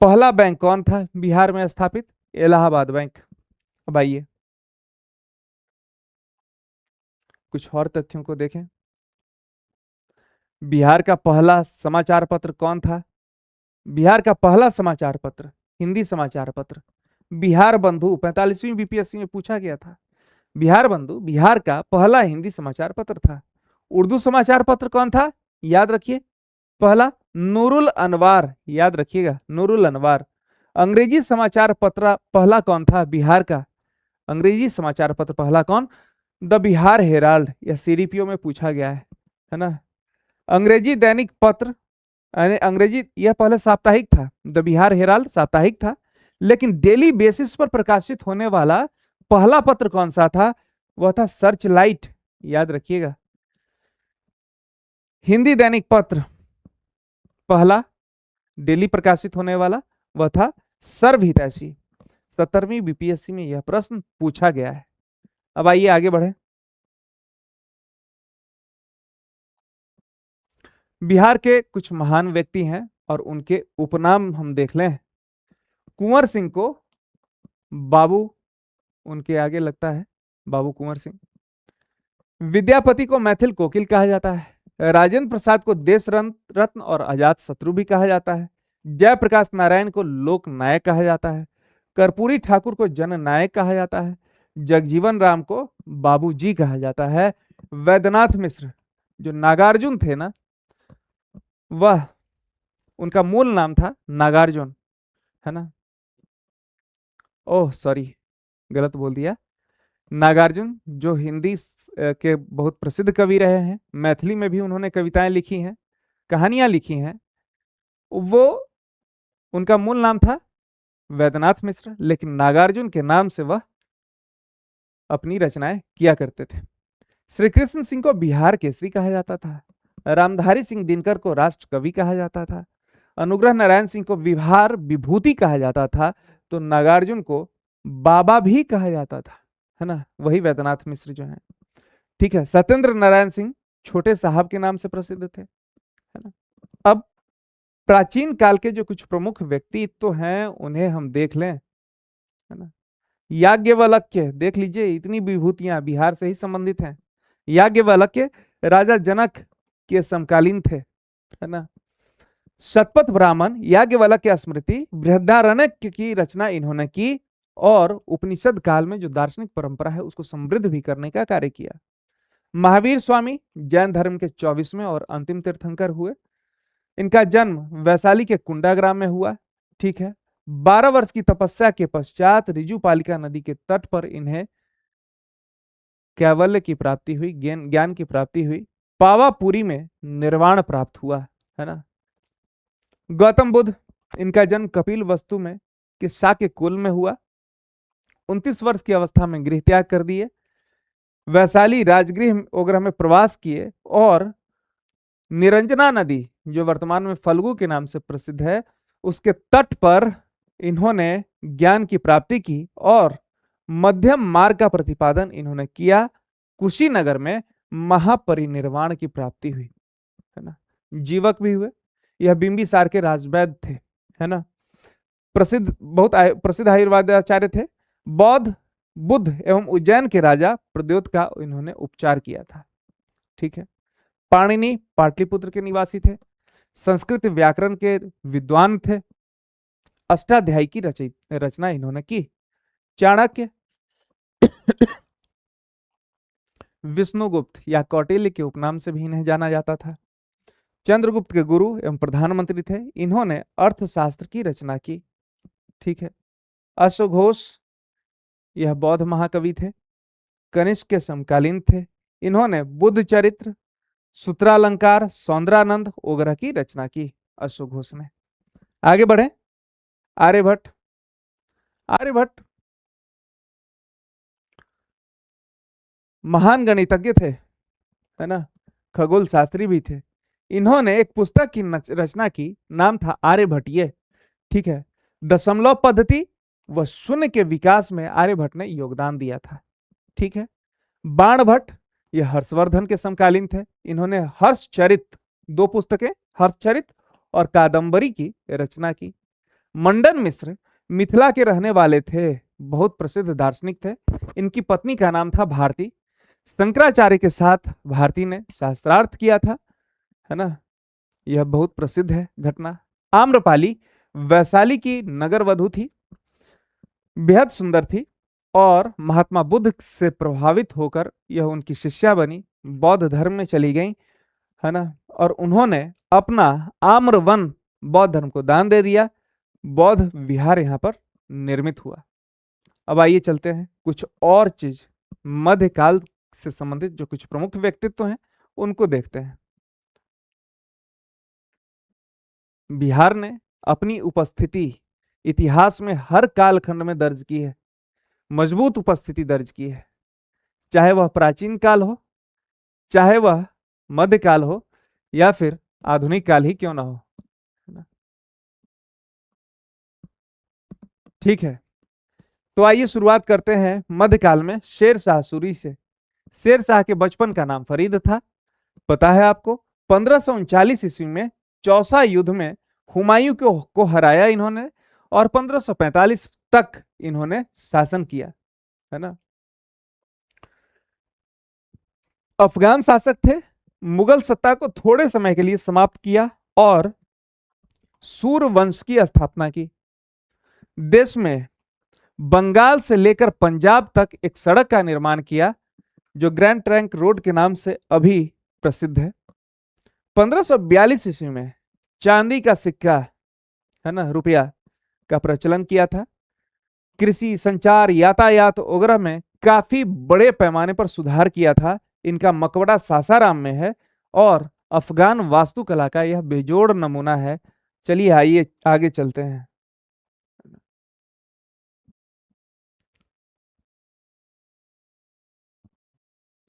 पहला बैंक कौन था बिहार में स्थापित? इलाहाबाद बैंक। अब आइए कुछ और तथ्यों को देखें। बिहार का पहला समाचार पत्र कौन था? बिहार का पहला समाचार पत्र हिंदी समाचार पत्र बिहार बंधु 45वीं बीपीएससी में पूछा गया था। बिहार बंधु बिहार का पहला हिंदी समाचार पत्र था। उर्दू समाचार पत्र कौन था? याद रखिए, पहला नूरुल अनवार, याद रखिएगा नूरुल अनवार। अंग्रेजी समाचार पत्र पहला कौन था बिहार का? अंग्रेजी समाचार पत्र पहला कौन? द बिहार हेराल्ड, यह सीडीपीओ में पूछा गया है ना। अंग्रेजी दैनिक पत्र अंग्रेजी यह पहले साप्ताहिक था, द बिहार हेराल्ड साप्ताहिक था। लेकिन डेली बेसिस पर प्रकाशित होने वाला पहला पत्र कौन सा था? वह था सर्च लाइट, याद रखिएगा। हिंदी दैनिक पत्र पहला डेली प्रकाशित होने वाला वह था सर्वहितैषी। 17वीं बीपीएससी में यह प्रश्न पूछा गया है। अब आइए आगे बढ़े। बिहार के कुछ महान व्यक्ति हैं और उनके उपनाम हम देख लें। कुंवर सिंह को बाबू उनके आगे लगता है, बाबू कुंवर सिंह। विद्यापति को मैथिल कोकिल कहा जाता है। राजेंद्र प्रसाद को देश रत्न और अजात शत्रु भी कहा जाता है। जयप्रकाश नारायण को लोक नायक कहा जाता है। कर्पूरी ठाकुर को जन नायक कहा जाता है। जगजीवन राम को बाबूजी कहा जाता है। वैद्यनाथ मिश्र जो नागार्जुन थे ना, वह उनका मूल नाम था नागार्जुन, है ना। ओह सॉरी, गलत बोल दिया। नागार्जुन जो हिंदी के बहुत प्रसिद्ध कवि रहे हैं, मैथिली में भी उन्होंने कविताएं लिखी हैं, कहानियां लिखी हैं। वो उनका मूल नाम था वैद्यनाथ मिश्र, लेकिन नागार्जुन के नाम से वह अपनी रचनाएं किया करते थे। श्री कृष्ण सिंह को बिहार केसरी कहा जाता था। रामधारी सिंह दिनकर को राष्ट्र कवि कहा जाता था। अनुग्रह नारायण सिंह को विहार विभूति कहा जाता था। तो नागार्जुन को बाबा भी कहा जाता था, है ना, वही वैद्यनाथ मिश्र जो है, ठीक है। सत्येंद्र नारायण सिंह छोटे साहब के नाम से प्रसिद्ध थे, है ना। अब प्राचीन काल के जो कुछ प्रमुख व्यक्तित्व तो हैं उन्हें हम देख लें, है ना। याज्ञवल्क्य देख लीजिए, इतनी विभूतियां बिहार से ही संबंधित हैं। याज्ञवल्क्य राजा जनक के समकालीन थे, है ना। शतपथ ब्राह्मण याज्ञवल्क्य स्मृति बृहदारण्यक की रचना इन्होंने की और उपनिषद काल में जो दार्शनिक परंपरा है उसको समृद्ध भी करने का कार्य किया। महावीर स्वामी जैन धर्म के 24वें और अंतिम तीर्थंकर हुए। इनका जन्म वैशाली के कुंडा ग्राम में हुआ, ठीक है। 12 वर्ष की तपस्या के पश्चात रिजुपालिका नदी के तट पर इन्हें कैवल्य की प्राप्ति हुई, ज्ञान ज्ञान की प्राप्ति हुई। पावापुरी में निर्वाण प्राप्त हुआ, है ना। गौतम बुद्ध, इनका जन्म कपिल वस्तु में के शाक्य कुल में हुआ। 29 वर्ष की अवस्था में गृह त्याग कर दिए। वैशाली राजगृह वगैरह में प्रवास किए और निरंजना नदी, जो वर्तमान में फल्गु के नाम से प्रसिद्ध है, उसके तट पर इन्होंने ज्ञान की प्राप्ति की और मध्यम मार्ग का प्रतिपादन इन्होंने किया। कुशीनगर में महापरिनिर्वाण की प्राप्ति हुई, है ना। जीवक भी हुए। यह बिंबिसार के राजवैद्य थे, है ना। बहुत प्रसिद्ध आयुर्वेदाचार्य थे। बौद्ध, बुद्ध एवं उज्जैन के राजा प्रद्योत का इन्होंने उपचार किया था, ठीक है। पाणिनि पाटलिपुत्र के निवासी थे। संस्कृत व्याकरण के विद्वान थे। अष्टाध्यायी की रचना इन्होंने की। चाणक्य, विष्णुगुप्त या कौटिल्य के उपनाम से भी इन्हें जाना जाता था। चंद्रगुप्त के गुरु एवं प्रधानमंत्री थे। इन्होंने अर्थशास्त्र की रचना की, ठीक है। अश्वघोष, यह बौद्ध महाकवि थे। कनिष्क के समकालीन थे। इन्होंने बुद्ध चरित्र, सूत्रालंकार, सौंदरानंद वगैरह की रचना की अश्वघोष ने। आगे बढ़े। आर्यभट्ट। आर्यभट्ट महान गणितज्ञ थे, है ना। खगोल शास्त्री भी थे। इन्होंने एक पुस्तक की रचना की, नाम था आर्यभट्टीय, ठीक है। दशमलव पद्धति व शून्य के विकास में आर्यभट्ट ने योगदान दिया था, ठीक है। बाणभट्ट, यह हर्षवर्धन के समकालीन थे। इन्होंने हर्षचरित, 2 पुस्तकें, हर्षचरित और कादंबरी की रचना की। मंडन मिश्र मिथिला के रहने वाले थे, बहुत प्रसिद्ध दार्शनिक थे। इनकी पत्नी का नाम था भारती। शंकराचार्य के साथ भारती ने शास्त्रार्थ किया था, है ना। यह बहुत प्रसिद्ध है घटना। आम्रपाली वैशाली की नगर वधु थी, बेहद सुंदर थी और महात्मा बुद्ध से प्रभावित होकर यह उनकी शिष्या बनी, बौद्ध धर्म में चली गई, है ना। और उन्होंने अपना आम्रवन बौद्ध धर्म को दान दे दिया। बौद्ध विहार यहां पर निर्मित हुआ। अब आइए चलते हैं कुछ और चीज मध्यकाल से संबंधित, जो कुछ प्रमुख व्यक्तित्व हैं उनको देखते हैं। बिहार ने अपनी उपस्थिति इतिहास में हर कालखंड में दर्ज की है, मजबूत उपस्थिति दर्ज की है, चाहे वह प्राचीन काल हो, चाहे वह मध्यकाल हो, या फिर आधुनिक काल ही क्यों ना हो, ठीक है। तो आइए शुरुआत करते हैं मध्यकाल में शेर शाह सूरी से। शेर शाह के बचपन का नाम फरीद था, पता है आपको। 1539 ईस्वी में चौसा युद्ध में हुमायूं को हराया इन्होंने और 1545 तक इन्होंने शासन किया, है ना। अफगान शासक थे। मुगल सत्ता को थोड़े समय के लिए समाप्त किया और सूर वंश की स्थापना की। देश में बंगाल से लेकर पंजाब तक एक सड़क का निर्माण किया, जो ग्रैंड ट्रंक रोड के नाम से अभी प्रसिद्ध है। 1542 ईस्वी में चांदी का सिक्का, है ना, रुपया का प्रचलन किया था। कृषि, संचार, यातायात वगैरह में काफी बड़े पैमाने पर सुधार किया था। इनका मकबरा सासाराम में है और अफगान वास्तुकला का यह बेजोड़ नमूना है। चलिए आइए आगे चलते हैं।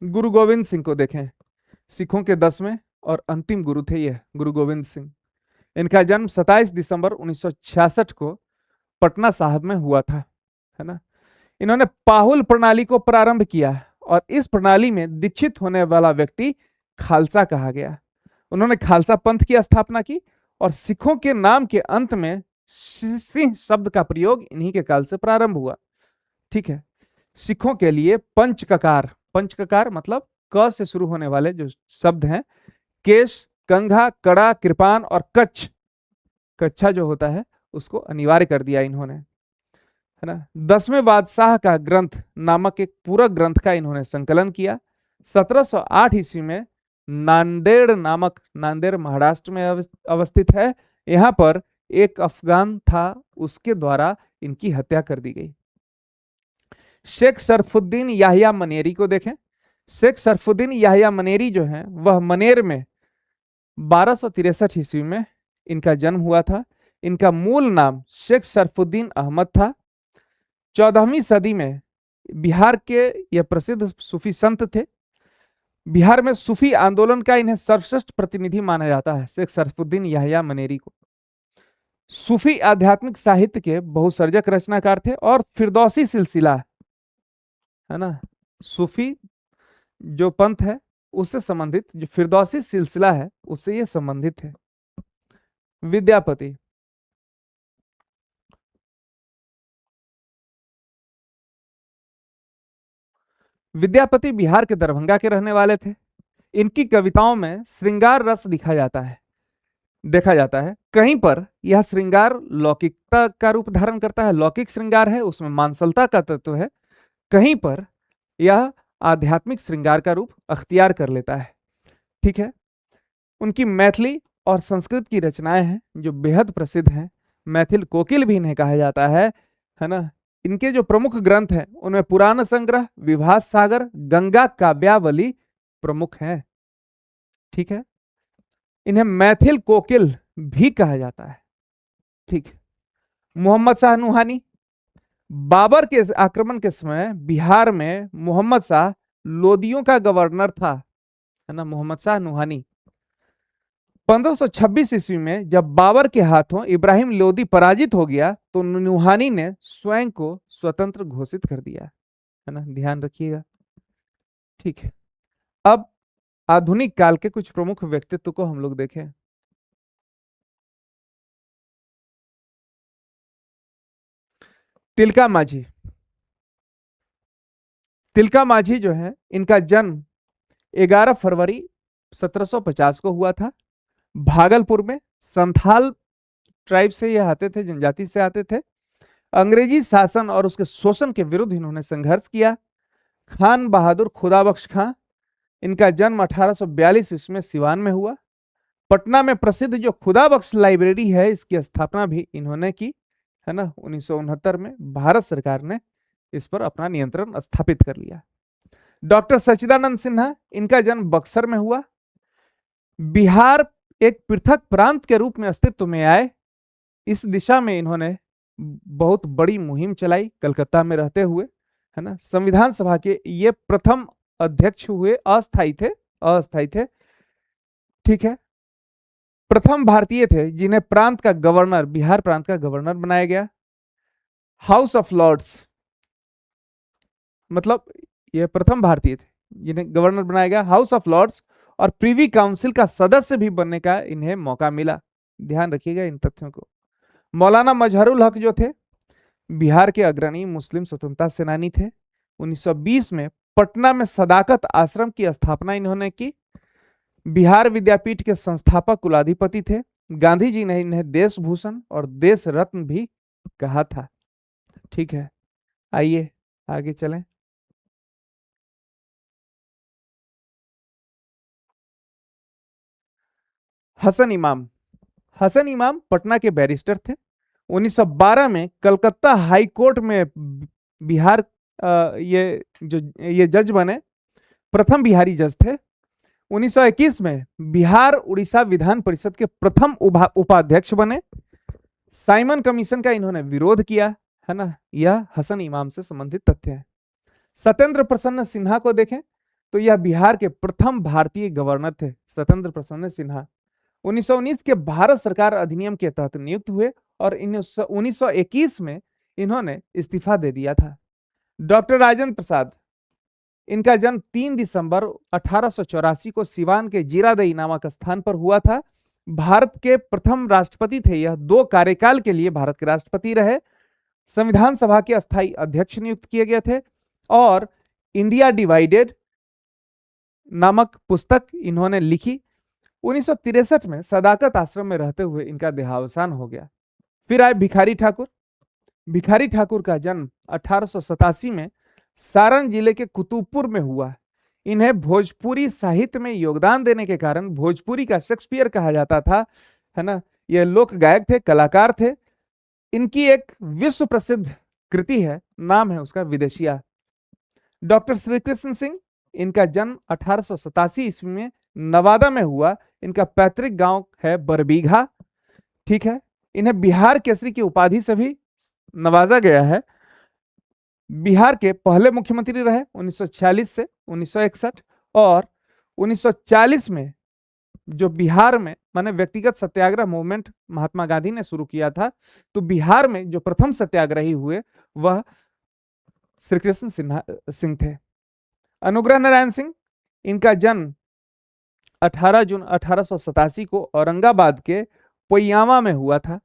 गुरु गोविंद सिंह को देखें। सिखों के 10वें और अंतिम गुरु थे यह गुरु गोविंद सिंह। इनका जन्म 27 दिसंबर 1966 को पटना साहिब में हुआ था, है ना। इन्होंने पाहुल प्रणाली को प्रारंभ किया और इस प्रणाली में दीक्षित होने वाला व्यक्ति खालसा कहा गया। उन्होंने खालसा पंथ की स्थापना की और सिखों के नाम के अंत में सिंह शब्द का प्रयोग इन्हीं के काल से प्रारंभ हुआ, ठीक है। सिखों के लिए पंचककार, पंचककार मतलब क से शुरू होने वाले जो शब्द हैं, केश, कंघा, कड़ा, कृपान और कच्छ, कच्छा जो होता है उसको अनिवार्य कर दिया इन्होंने, है ना। 10वें बादशाह का ग्रंथ नामक एक पूरा ग्रंथ का इन्होंने संकलन किया। 1708 ईस्वी में नांदेड़ नामक, नांदेड़ महाराष्ट्र में अवस्थित है, यहाँ पर एक अफगान था, उसके द्वारा इनकी हत्या कर दी गई। शेख सरफुद्दीन याहिया मनेरी को देखें। शेख सरफुद्दीन याहिया मनेरी जो है वह मनेर में 1263 ईस्वी में इनका जन्म हुआ था। इनका मूल नाम शेख सरफुद्दीन अहमद था। 14वीं सदी में बिहार के यह प्रसिद्ध सूफी संत थे। बिहार में सूफी आंदोलन का इन्हें सर्वश्रेष्ठ प्रतिनिधि माना जाता है, शेख सरफुद्दीन याहिया मनेरी को। सूफी आध्यात्मिक साहित्य के बहुसर्जक रचनाकार थे और फिरदौसी सिलसिला है ना, सूफी जो पंथ है उससे संबंधित, जो फिरदौसी सिलसिला है उससे ये संबंधित है। विद्यापति, विद्यापति बिहार के दरभंगा के रहने वाले थे। इनकी कविताओं में श्रृंगार रस देखा जाता है। कहीं पर यह श्रृंगार लौकिकता का रूप धारण करता है, लौकिक श्रृंगार है, उसमें मांसलता का तत्व है। कहीं पर यह आध्यात्मिक श्रृंगार का रूप अख्तियार कर लेता है। ठीक है। उनकी मैथिली और संस्कृत की रचनाएं हैं जो बेहद प्रसिद्ध हैं। मैथिल कोकिल भी इन्हें कहा जाता है ना। इनके जो प्रमुख ग्रंथ हैं उनमें पुराण संग्रह, विभास सागर, गंगा काव्यावली प्रमुख हैं। ठीक है। इन्हें मैथिल कोकिल भी कहा जाता है। ठीक है। मोहम्मद शाह नुहानी, बाबर के आक्रमण के समय बिहार में मोहम्मद शाह लोदियों का गवर्नर था, है ना, मोहम्मद शाह नुहानी। 1526 ईस्वी में जब बाबर के हाथों इब्राहिम लोदी पराजित हो गया तो नुहानी ने स्वयं को स्वतंत्र घोषित कर दिया, है ना, ध्यान रखिएगा। ठीक है। अब आधुनिक काल के कुछ प्रमुख व्यक्तित्व को हम लोग देखें। तिलका माझी, तिलका माझी जो है इनका जन्म 11 फरवरी 1750 को हुआ था। भागलपुर में संथाल ट्राइब से यह आते थे, जनजाति से आते थे। अंग्रेजी शासन और उसके शोषण के विरुद्ध इन्होंने संघर्ष किया। खान बहादुर खुदाबख्श खां, इनका जन्म 1842 ईस्वी में सिवान में हुआ। पटना में प्रसिद्ध जो खुदाबख्श लाइब्रेरी है इसकी स्थापना भी इन्होंने की, है ना। 1969 में भारत सरकार ने इस पर अपना नियंत्रण स्थापित कर लिया। डॉक्टर सच्चिदानंद सिन्हा, इनका जन्म बक्सर में हुआ। बिहार एक पृथक प्रांत के रूप में अस्तित्व में आए, इस दिशा में इन्होंने बहुत बड़ी मुहिम चलाई कलकत्ता में रहते हुए, है ना। संविधान सभा के ये प्रथम अध्यक्ष हुए, अस्थायी थे। ठीक है। प्रथम भारतीय थे जिन्हें प्रांत का गवर्नर, बिहार प्रांत का गवर्नर बनाया गया। हाउस ऑफ लॉर्ड्स, मतलब ये प्रथम भारतीय थे जिन्हें गवर्नर बनाया गया। हाउस ऑफ लॉर्ड्स और प्रीवी काउंसिल का सदस्य भी बनने का इन्हें मौका मिला। ध्यान रखिएगा इन तथ्यों को। मौलाना मजहरुल हक जो थे बिहार के अग्रणी मुस्लिम स्वतंत्रता सेनानी थे। 1920 में पटना में सदाकत आश्रम की स्थापना इन्होंने की। बिहार विद्यापीठ के संस्थापक कुलाधिपति थे। गांधी जी ने इन्हें देश भूषण और देश रत्न भी कहा था। ठीक है। आइए आगे चलें। हसन इमाम, हसन इमाम पटना के बैरिस्टर थे। 1912 में कलकत्ता हाई कोर्ट में बिहार ये जज बने, प्रथम बिहारी जज थे। 1921 में बिहार उड़ीसा विधान परिषद के प्रथम उपाध्यक्ष बने। साइमन कमीशन का इन्होंने विरोध किया, है ना। यह हसन इमाम से संबंधित तथ्य है। सत्येंद्र प्रसन्न सिन्हा को देखें तो यह बिहार के प्रथम भारतीय गवर्नर थे, सत्येंद्र प्रसन्न सिन्हा। 1919 के भारत सरकार अधिनियम के तहत नियुक्त हुए और 1921 में इन्होंने इस्तीफा दे दिया था। डॉक्टर राजेंद्र प्रसाद, इनका जन्म 3 दिसंबर 1884 को सिवान के जीरादई नामक स्थान पर हुआ था। भारत के प्रथम राष्ट्रपति थे यह, 2 कार्यकाल के लिए भारत के राष्ट्रपति रहे। संविधान सभा के अस्थायी अध्यक्ष नियुक्त किए गए थे और इंडिया डिवाइडेड नामक पुस्तक इन्होंने लिखी। 1963 में सदाकत आश्रम में रहते हुए इनका देहावसान हो गया। फिर आए भिखारी ठाकुर। भिखारी ठाकुर का जन्म 1887 में सारण जिले के कुतुबपुर में हुआ। इन्हें भोजपुरी साहित्य में योगदान देने के कारण भोजपुरी का शेक्सपियर कहा जाता था, है ना। ये लोक गायक थे, कलाकार थे। इनकी एक विश्व प्रसिद्ध कृति है, नाम है उसका विदेशिया। डॉक्टर श्री कृष्ण सिंह, इनका जन्म 1887 ईस्वी में नवादा में हुआ। इनका पैतृक गांव है बरबीघा। ठीक है, इन्हें बिहार केसरी की उपाधि से भी नवाजा गया है। बिहार के पहले मुख्यमंत्री रहे 1946 से 1961, और 1940 में जो बिहार में माने व्यक्तिगत सत्याग्रह मूवमेंट महात्मा गांधी ने शुरू किया था, तो बिहार में जो प्रथम सत्याग्रही हुए वह श्री कृष्ण सिंह थे। अनुग्रह नारायण सिंह, इनका जन्म 18 जून 1887 को औरंगाबाद के पोइयावा में हुआ था।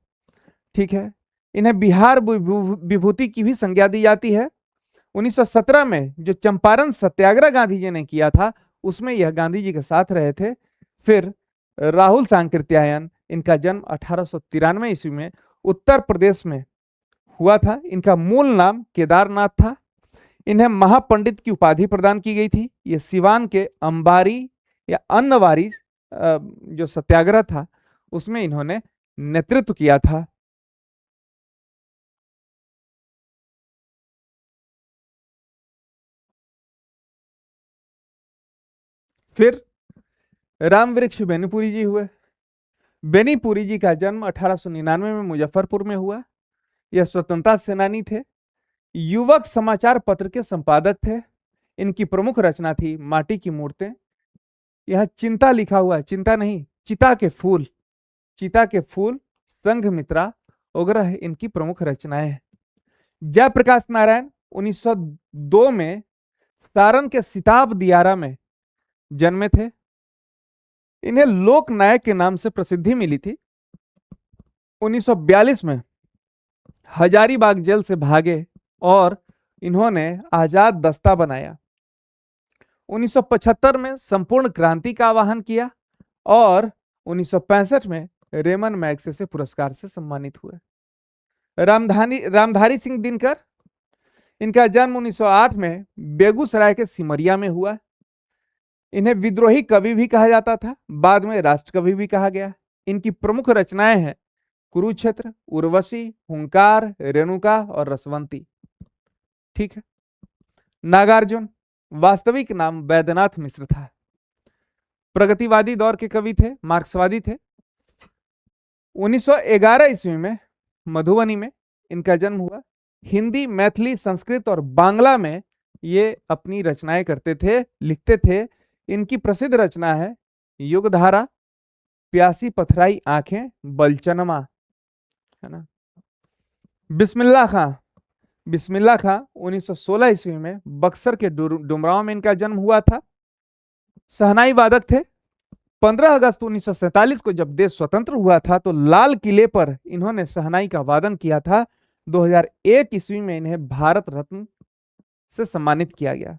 ठीक है, इन्हें बिहार विभूति की भी संज्ञा दी जाती है। 1917 में जो चंपारण सत्याग्रह गांधी जी ने किया था, उसमें यह गांधी जी के साथ रहे थे। फिर राहुल सांकृत्यायन, इनका जन्म 1893 ईस्वी में उत्तर प्रदेश में हुआ था। इनका मूल नाम केदारनाथ था। इन्हें महापंडित की उपाधि प्रदान की गई थी। ये सिवान के अंबारी या अन्नवारी जो सत्याग्रह था उसमें इन्होंने नेतृत्व किया था। फिर रामवृक्ष बेनीपुरी जी हुए। बेनीपुरी जी का जन्म 1899 में मुजफ्फरपुर में हुआ। यह स्वतंत्रता सेनानी थे। युवक समाचार पत्र के संपादक थे। इनकी प्रमुख रचना थी माटी की मूर्तें। यह चिंता लिखा हुआ है, चिंता नहीं, चिता के फूल, चिता के फूल, संघमित्रा वगैरह इनकी प्रमुख रचनाएं हैं। जयप्रकाश नारायण 1902 में सारण के सिताब दियारा में जन्मे थे। इन्हें लोक नायक के नाम से प्रसिद्धि मिली थी। 1942 में हजारीबाग जेल से भागे और इन्होंने आजाद दस्ता बनाया। 1975 में संपूर्ण क्रांति का आह्वान किया और 1965 में रेमन मैग्सेसे पुरस्कार से सम्मानित हुए। रामधारी सिंह दिनकर, इनका जन्म 1908 में बेगूसराय के सिमरिया में हुआ। इन्हें विद्रोही कवि भी कहा जाता था, बाद में राष्ट्र कवि भी कहा गया। इनकी प्रमुख रचनाएं हैं कुरुक्षेत्र, उर्वशी, हुंकार, रेणुका और रसवंती। ठीक है। नागार्जुन, वास्तविक नाम वैद्यनाथ मिश्र था। प्रगतिवादी दौर के कवि थे, मार्क्सवादी थे। 1911 ईस्वी में मधुबनी में इनका जन्म हुआ। हिंदी, मैथिली, संस्कृत और बांग्ला में ये अपनी रचनाएं करते थे, लिखते थे। इनकी प्रसिद्ध रचना है युगधारा, प्यासी पथराई आंखें, बलचनमा, है ना। बिस्मिल्लाह खां, बिस्मिल्लाह खां 1916 ईस्वी में बक्सर के डुमरांव में इनका जन्म हुआ था। शहनाई वादक थे। 15 अगस्त 1947 को जब देश स्वतंत्र हुआ था तो लाल किले पर इन्होंने शहनाई का वादन किया था। 2001 ईस्वी में इन्हें भारत रत्न से सम्मानित किया गया।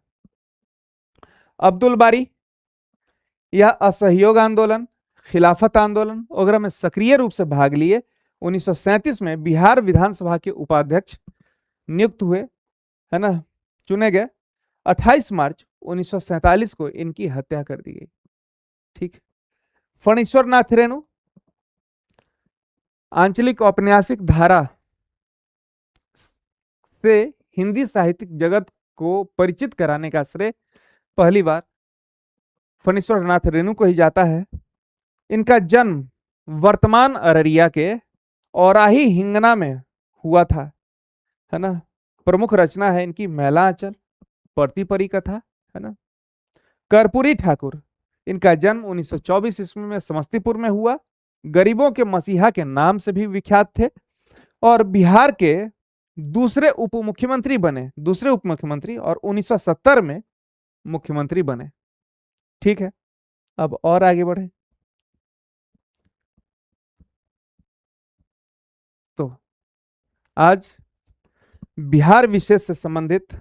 अब्दुल बारी, यह असहयोग आंदोलन, खिलाफत आंदोलन वगैरह में सक्रिय रूप से भाग लिए। 1937 में बिहार विधानसभा के उपाध्यक्ष नियुक्त हुए, है ना, चुने गए। 28 मार्च 1947 को इनकी हत्या कर दी गई। ठीक। फणीश्वर नाथ रेणु, आंचलिक औपन्यासिक धारा से हिंदी साहित्यिक जगत को परिचित कराने का श्रेय पहली बार फणीश्वर नाथ रेणु को ही जाता है। इनका जन्म वर्तमान अररिया के औराही हिंगना में हुआ था, है ना। प्रमुख रचना है इनकी मैला आंचल, परती कथा, है ना। कर्पूरी ठाकुर, इनका जन्म 1924 ईस्वी में समस्तीपुर में हुआ। गरीबों के मसीहा के नाम से भी विख्यात थे और बिहार के दूसरे उप मुख्यमंत्री और 1970 में मुख्यमंत्री बने। ठीक है, अब और आगे बढ़े तो आज बिहार विशेष से संबंधित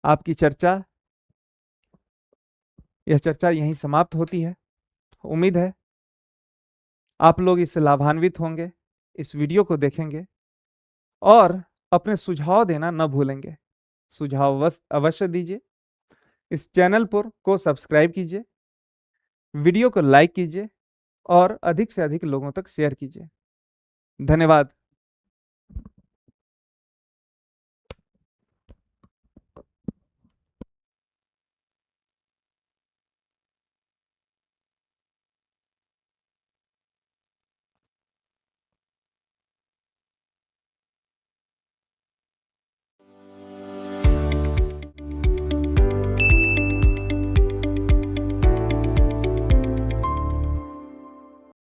आपकी चर्चा, यह चर्चा यहीं समाप्त होती है। उम्मीद है आप लोग इससे लाभान्वित होंगे, इस वीडियो को देखेंगे और अपने सुझाव देना न भूलेंगे। सुझाव अवश्य दीजिए। इस चैनल पर को सब्सक्राइब कीजिए, वीडियो को लाइक कीजिए और अधिक से अधिक लोगों तक शेयर कीजिए। धन्यवाद।